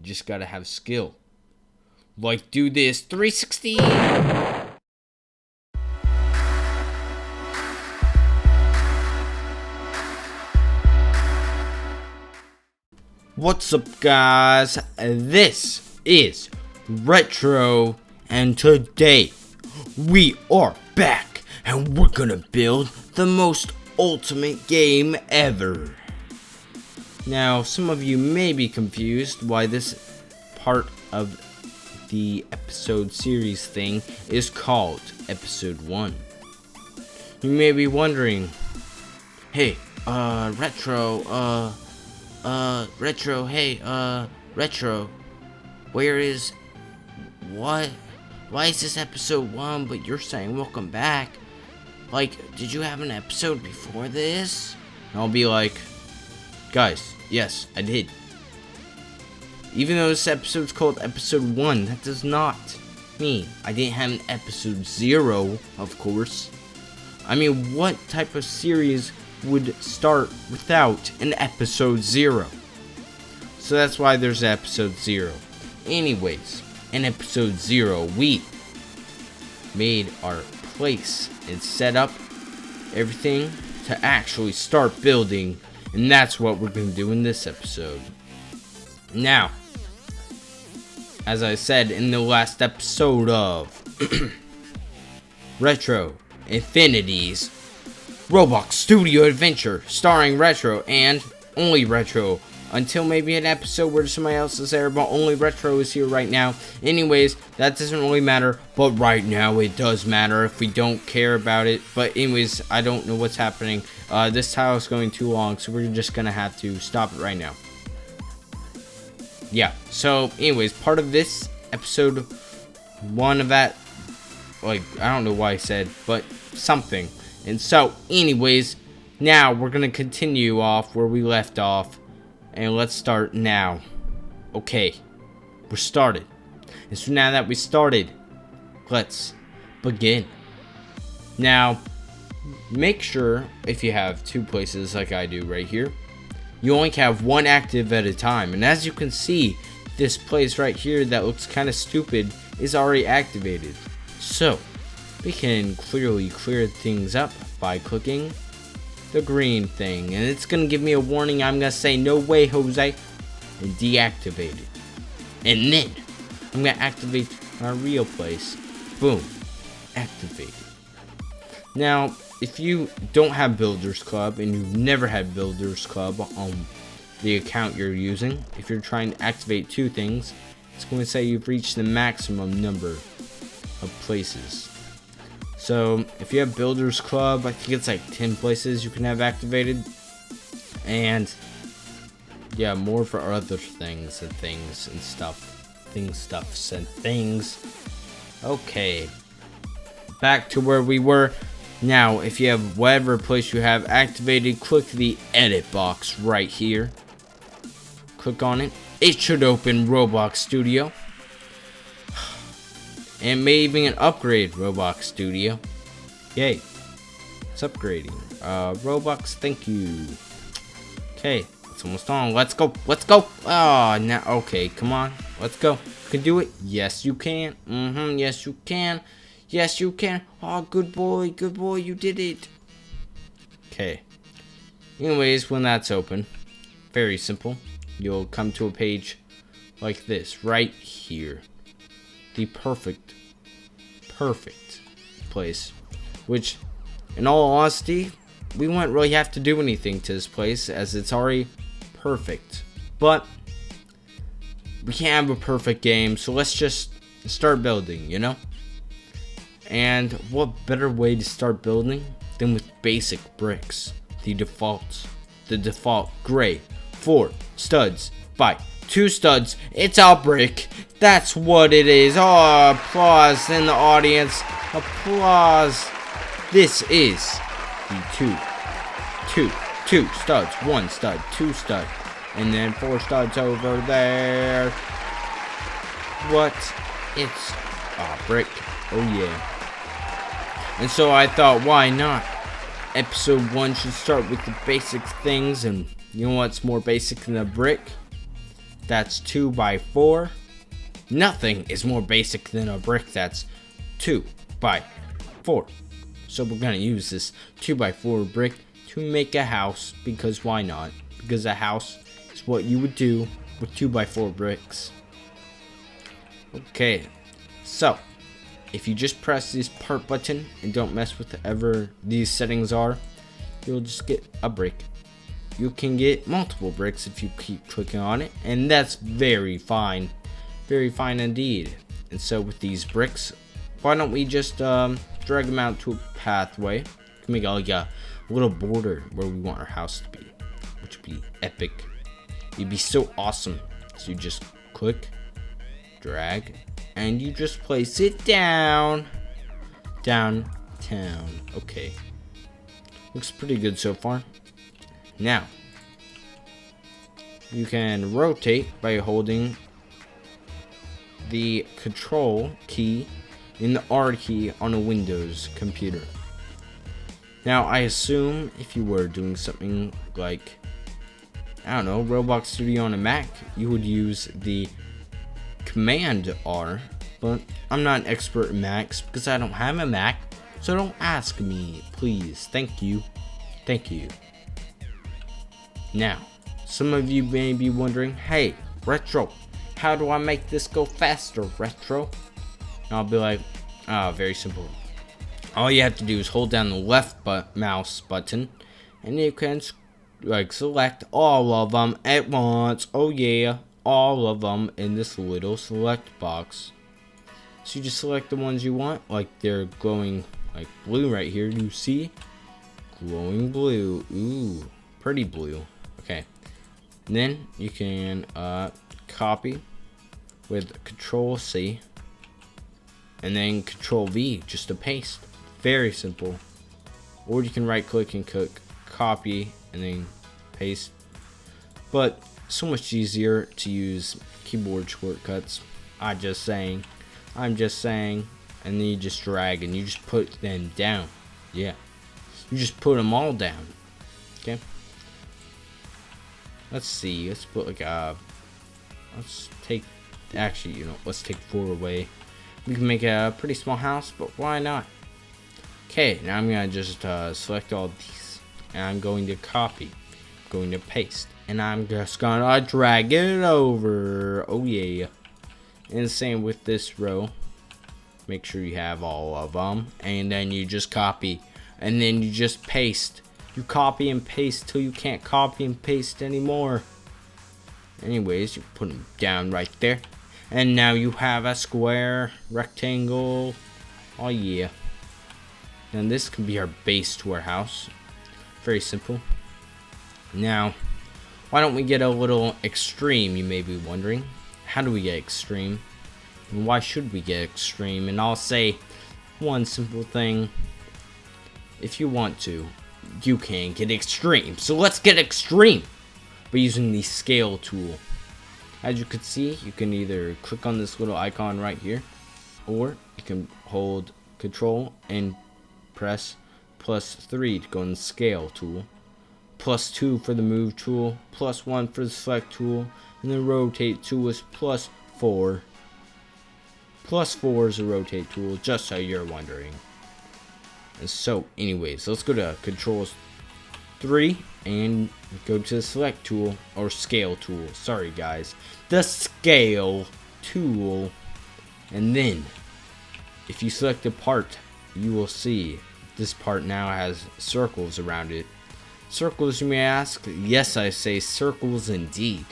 You just gotta have skill. Like, do this 360. What's up, guys? This is Retro, and today we are back and we're gonna build the most ultimate game ever. Now, some of you may be confused why this part of the episode series thing is called episode 1. You may be wondering, hey, Retro, Retro, where is, what, why is this episode 1, but you're saying welcome back? Like, did you have an episode before this? And I'll be like, guys, yes, I did. Even though this episode's called episode 1, that does not mean I didn't have an episode 0, of course. I mean, what type of series would start without an episode 0? So that's why there's episode 0. Anyways, in episode 0, we made our place and set up everything to actually start building, and that's what we're going to do in this episode. Now, as I said in the last episode of Retro Infinityz Roblox Studio Adventure, starring Retro and only Retro, until maybe an episode where somebody else is there, but only Retro is here right now. Anyways, that doesn't really matter, but right now it does matter if we don't care about it. But anyways, I don't know what's happening. This tile is going too long, so we're just gonna have to stop it right now. Yeah, so anyways, part of this episode 1 of that, like, I don't know why I said, but something. And so, anyways, now we're going to continue off where we left off. And let's start now. Okay, we're started. And so now that we started, let's begin. Now, make sure, if you have 2 places like I do right here, you only have 1 active at a time. And as you can see, this place right here that looks kind of stupid is already activated. So, we can clearly clear things up by clicking the green thing, and it's gonna give me a warning. I'm gonna say no way, Jose, and deactivate it. And then I'm gonna activate our real place. Boom, activate it. Now, if you don't have Builders Club and you've never had Builders Club on the account you're using, if you're trying to activate 2 things, it's going to say you've reached the maximum number of places. So, if you have Builders Club, I think it's like 10 places you can have activated. And, yeah, more for other things and stuff. Stuffs and things. Okay. Back to where we were. Now, if you have whatever place you have activated, click the edit box right here. Click on it. It should open Roblox Studio. And maybe an upgrade Roblox Studio. Yay. It's upgrading. Roblox, thank you. Okay, it's almost on. Let's go. Let's go. Oh, now, okay, come on. Let's go. You can do it. Yes, you can. Yes, you can. Yes, you can. Oh, good boy. Good boy. You did it. Okay. Anyways, when that's open, very simple. You'll come to a page like this right here. The perfect place, which, in all honesty, we won't really have to do anything to this place as it's already perfect. But we can't have a perfect game, so let's just start building, you know? And what better way to start building than with basic bricks? The default gray 4 studs by 2 studs. It's a brick. That's what it is. Oh, applause in the audience. Applause. This is the two studs. 1 stud, 2 stud, and then 4 studs over there. What? It's a brick. Oh yeah. And so I thought, why not? Episode 1 should start with the basic things, and you know what's more basic than a brick? that's 2 by 4. Nothing is more basic than a brick that's 2 by 4. So we're gonna use this 2 by 4 brick to make a house, because why not? Because a house is what you would do with 2 by 4 bricks. Okay, so if you just press this part button and don't mess with whatever these settings are, you'll just get a brick. You can get multiple bricks if you keep clicking on it, and that's very fine indeed. And so with these bricks, why don't we just drag them out to a pathway? We can make like a little border where we want our house to be, which would be epic. It'd be so awesome. So you just click, drag, and you just place it downtown. Okay, looks pretty good so far. Now you can rotate by holding the control key and the R key on a Windows computer. Now I assume if you were doing something like, I don't know, Roblox Studio on a Mac, you would use the Command R, but I'm not an expert in Macs because I don't have a Mac, so don't ask me, please. Thank you. Now, some of you may be wondering, hey, Retro, how do I make this go faster, Retro? And I'll be like, very simple. All you have to do is hold down the left mouse button, and you can select all of them at once. Oh yeah, all of them in this little select box. So you just select the ones you want, like they're glowing like blue right here. You see, glowing blue. Ooh, pretty blue. Okay, and then you can copy with Control C, and then Control V just to paste. Very simple. Or you can right click and click copy and then paste, but so much easier to use keyboard shortcuts. I'm just saying. And then you just drag and you just put them down. Yeah, you just put them all down. Okay, let's see, let's put like let's take 4 away. We can make a pretty small house, but why not? Okay, now I'm gonna just select all these, and I'm going to copy, going to paste, and I'm just gonna drag it over. Oh yeah. And same with this row. Make sure you have all of them, and then you just copy, and then you just paste. You copy and paste till you can't copy and paste anymore. Anyways, you put them down right there, and now you have a square, rectangle. Oh yeah. And this can be our base to our house. Very simple. Now, why don't we get a little extreme, you may be wondering. How do we get extreme? And why should we get extreme? And I'll say one simple thing. If you want to, you can get extreme. So let's get extreme by using the scale tool. As you can see, you can either click on this little icon right here, or you can hold Control and press +3 to go in the scale tool, +2 for the move tool, +1 for the select tool, and the rotate tool is +4. +4 is a rotate tool, just so you're wondering. And so anyways, let's go to Control 3 and go to the select tool, or scale tool. Sorry guys, the scale tool. And then if you select a part, you will see this part now has circles around it. Circles, you may ask? Yes, I say circles indeed.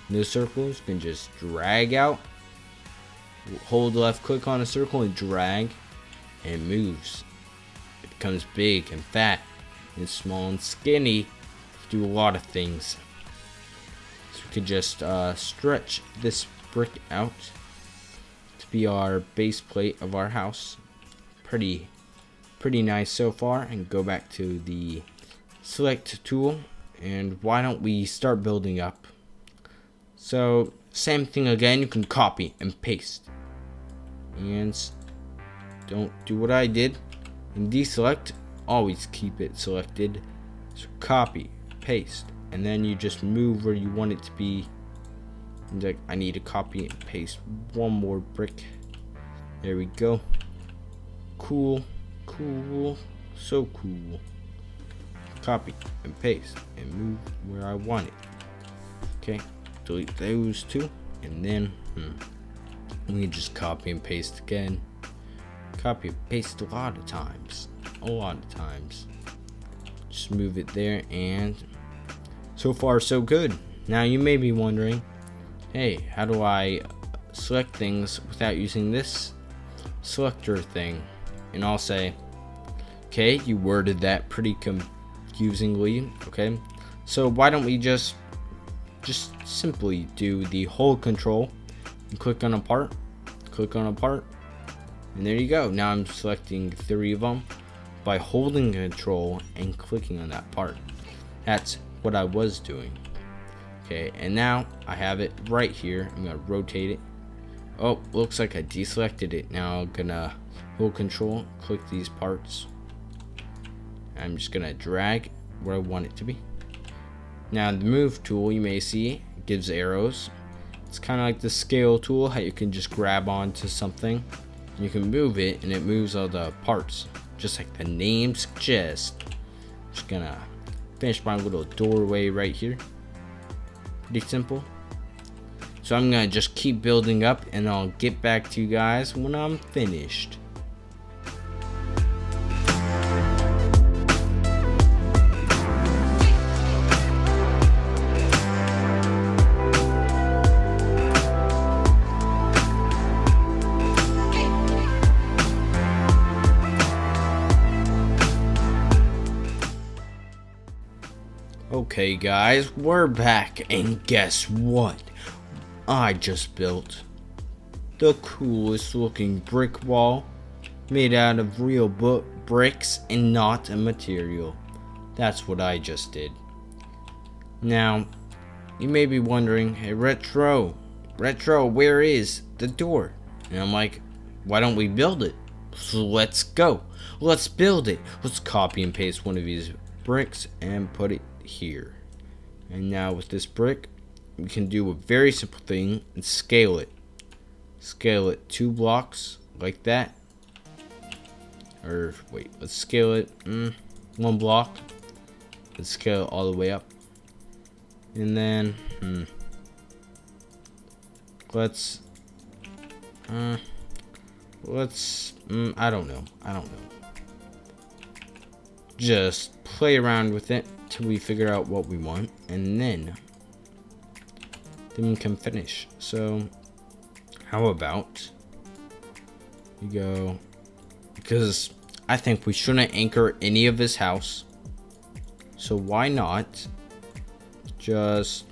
And those circles can just drag out. Hold left click on a circle and drag, and it moves. It becomes big and fat and small and skinny. Do a lot of things. So we could just stretch this brick out to be our base plate of our house. Pretty nice so far. And go back to the select tool, and why don't we start building up? So same thing again, you can copy and paste, and don't do what I did and deselect. Always keep it selected. So copy, paste, and then you just move where you want it to be. And like, I need to copy and paste one more brick. There we go. Cool, cool, so cool. Copy and paste and move where I want it. Okay, delete those two, and then we can just copy and paste again. Copy and paste a lot of times. Just move it there, and so far so good. Now you may be wondering, hey, how do I select things without using this selector thing? And I'll say, okay, you worded that pretty confusingly. Okay, so why don't we just simply do the hold control and click on a part, and there you go. Now I'm selecting 3 of them by holding control and clicking on that part. That's what I was doing. Okay, and now I have it right here. I'm gonna rotate it. Oh, looks like I deselected it. Now I'm gonna hold control, click these parts. I'm just gonna drag where I want it to be. Now the move tool, you may see, gives arrows. It's kind of like the scale tool, how you can just grab onto something, you can move it, and it moves all the parts, just like the name suggests. Just gonna finish my little doorway right here. Pretty simple. So I'm gonna just keep building up, and I'll get back to you guys when I'm finished. Okay guys, we're back, and guess what? I just built the coolest looking brick wall made out of real bricks and not a material. That's what I just did. Now, you may be wondering, hey Retro, where is the door? And I'm like, why don't we build it? So let's go. Let's build it. Let's copy and paste one of these bricks and put it here. And now with this brick, we can do a very simple thing and scale it 2 blocks like that, or wait, let's scale it 1 block. Let's scale it all the way up, and then let's I don't know, just play around with it till we figure out what we want, and then we can finish. So how about we go, because I think we shouldn't anchor any of this house, so why not just,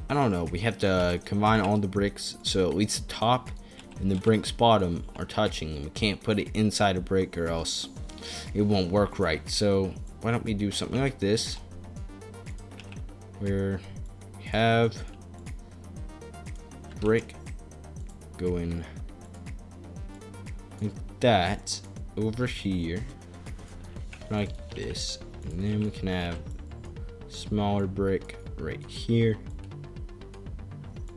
I don't know, we have to combine all the bricks so at least the top and the brick's bottom are touching. We can't put it inside a brick or else it won't work right. So why don't we do something like this, where we have brick going like that over here, like this, and then we can have smaller brick right here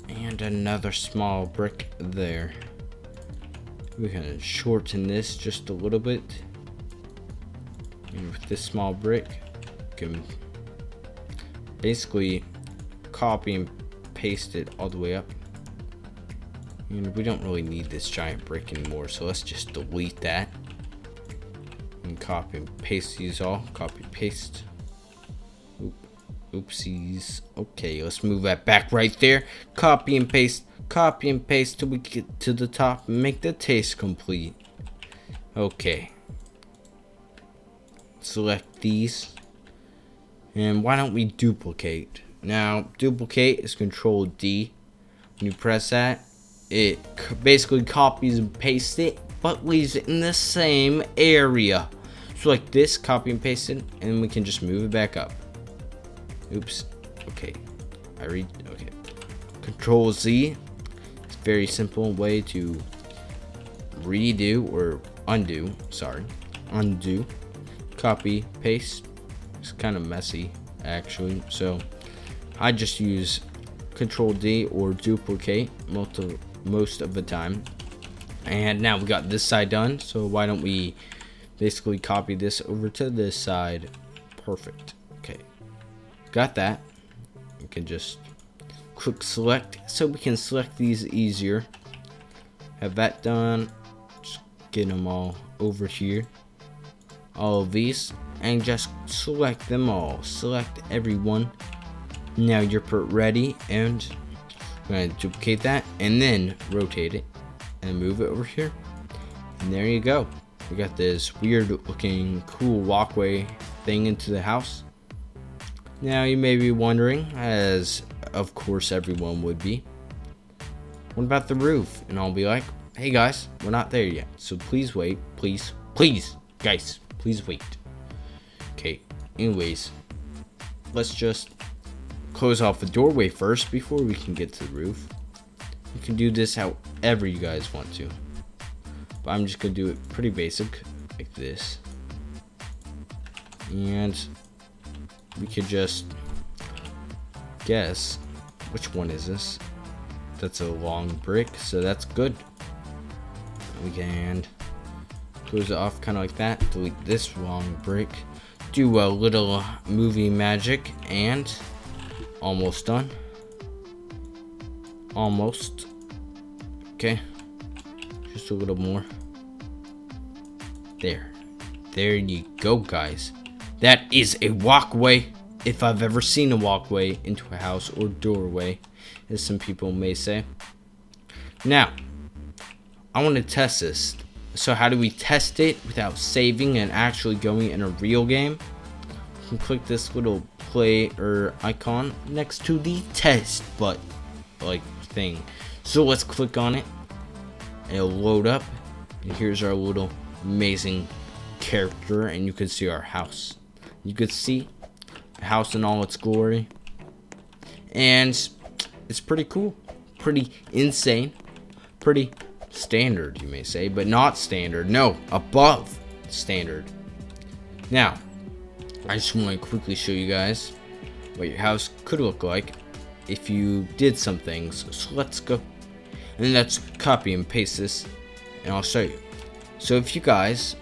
and another small brick there. We can shorten this just a little bit. And with this small brick, you can basically copy and paste it all the way up. And we don't really need this giant brick anymore, so let's just delete that. And copy and paste these all. Copy, paste. Oopsies. Okay, let's move that back right there. Copy and paste till we get to the top and make the taste complete. Okay. Select these, and why don't we duplicate? Now duplicate is Control D. When you press that, it basically copies and pastes it but leaves it in the same area. So like this, copy and paste it, and we can just move it back up. Oops. Okay, okay, Control Z. It's a very simple way to redo or undo, undo. Copy, paste. It's kind of messy actually, so I just use Control D or duplicate most of the time. And now we got this side done, so why don't we basically copy this over to this side. Perfect. Okay, got that. We can just click select so we can select these easier. Have that done. Just get them all over here, all of these, and just select them all. Select everyone. Now you're ready, and I'm going to duplicate that and then rotate it and move it over here, and there you go. We got this weird looking cool walkway thing into the house. Now you may be wondering, as of course everyone would be, what about the roof? And I'll be like, hey guys, we're not there yet, so please wait. Please guys, please wait. Okay, anyways, let's just close off the doorway first before we can get to the roof. You can do this however you guys want to, but I'm just gonna do it pretty basic like this. And we could just guess which one is this. That's a long brick, so that's good. We can close it off kind of like that. Delete this long brick. Do a little movie magic, and almost done. Almost. Okay, just a little more. There you go, guys. That is a walkway, if I've ever seen a walkway into a house, or doorway, as some people may say. Now I want to test this. So how do we test it without saving and actually going in a real game? You can click this little play or icon next to the test button like thing. So let's click on it. It'll load up, and here's our little amazing character, and you can see our house. You could see the house in all its glory, and it's pretty cool, pretty insane, pretty standard, you may say, but not standard. No, above standard. Now I just want to quickly show you guys what your house could look like if you did some things. So let's go, and let's copy and paste this, and I'll show you. So if you guys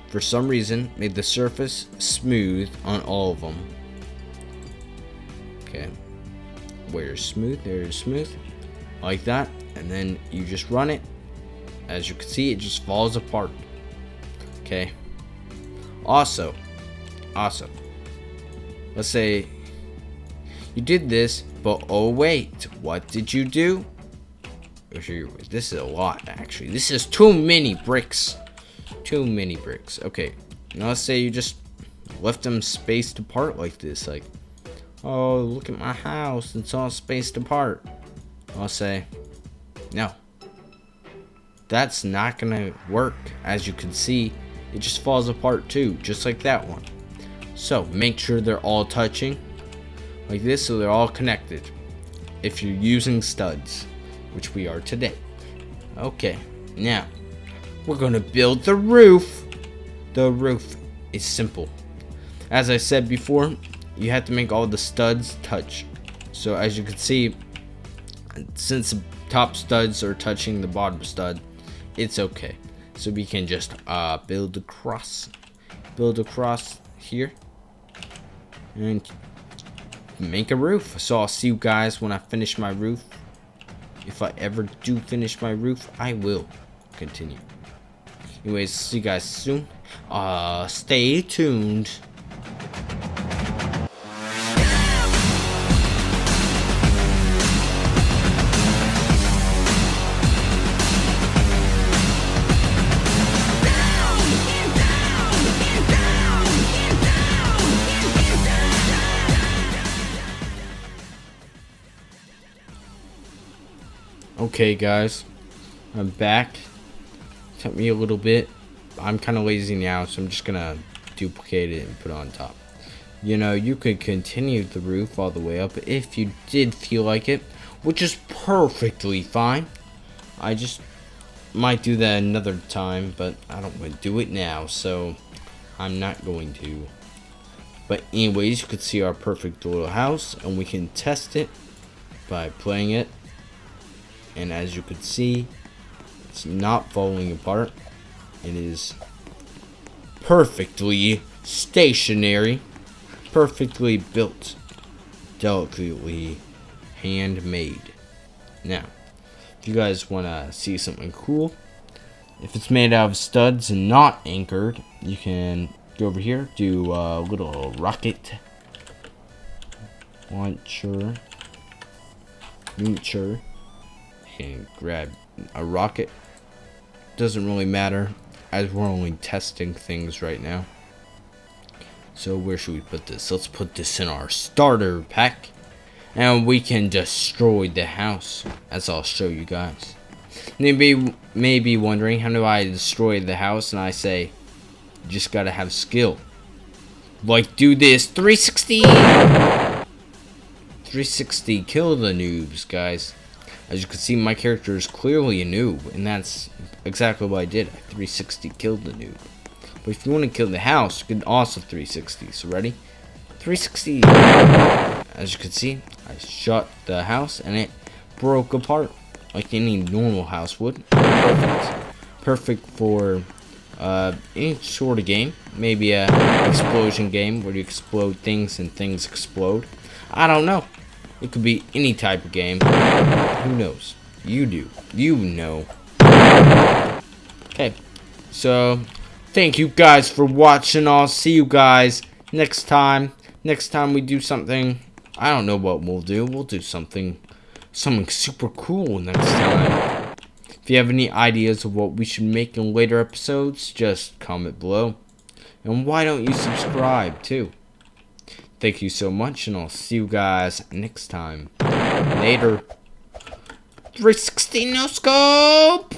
for some reason made the surface smooth on all of them, okay, where's smooth, there's smooth, like that, and then you just run it. As you can see, it just falls apart. Okay, also let's say you did this, but oh wait, what did you do? This is a lot, actually. This is too many bricks. Okay, now let's say you just left them spaced apart like this, like, oh, look at my house, it's all spaced apart. I'll say no, that's not gonna work. As you can see, it just falls apart too, just like that one. So make sure they're all touching like this, so they're all connected if you're using studs, which we are today. Okay, now we're gonna build the roof. The roof is simple. As I said before, you have to make all the studs touch. So as you can see, since the top studs are touching the bottom stud, it's okay. So we can just build across here and make a roof. So I'll see you guys when I finish my roof. If I ever do finish my roof, I will continue. Anyways, see you guys soon. Stay tuned. Okay guys, I'm back. Took me a little bit. I'm kind of lazy now, so I'm just gonna duplicate it and put it on top. You know, you could continue the roof all the way up if you did feel like it, which is perfectly fine. I just might do that another time, but I don't want to do it now, so I'm not going to. But anyways, you could see our perfect little house, and we can test it by playing it. And as you can see, it's not falling apart. It is perfectly stationary, perfectly built, delicately handmade. Now, if you guys want to see something cool, if it's made out of studs and not anchored, you can go over here, do a little rocket launcher, and grab a rocket. Doesn't really matter, as we're only testing things right now. So where should we put this? Let's put this in our starter pack, and we can destroy the house, as I'll show you guys. You may be wondering, how do I destroy the house? And I say, you just gotta have skill. Like, do this 360 kill the noobs, guys. As you can see, my character is clearly a noob, and that's exactly what I did. I 360 killed the noob. But if you want to kill the house, you can also 360. So ready? 360. As you can see, I shot the house and it broke apart like any normal house would. Perfect for any sort of game. Maybe a explosion game where you explode things and things explode. I don't know. It could be any type of game. Who knows? You do. You know. Okay. So, thank you guys for watching. I'll see you guys next time. Next time we do something, I don't know what we'll do. We'll do something super cool next time. If you have any ideas of what we should make in later episodes, just comment below. And why don't you subscribe too? Thank you so much, and I'll see you guys next time. Later. 360 no scope.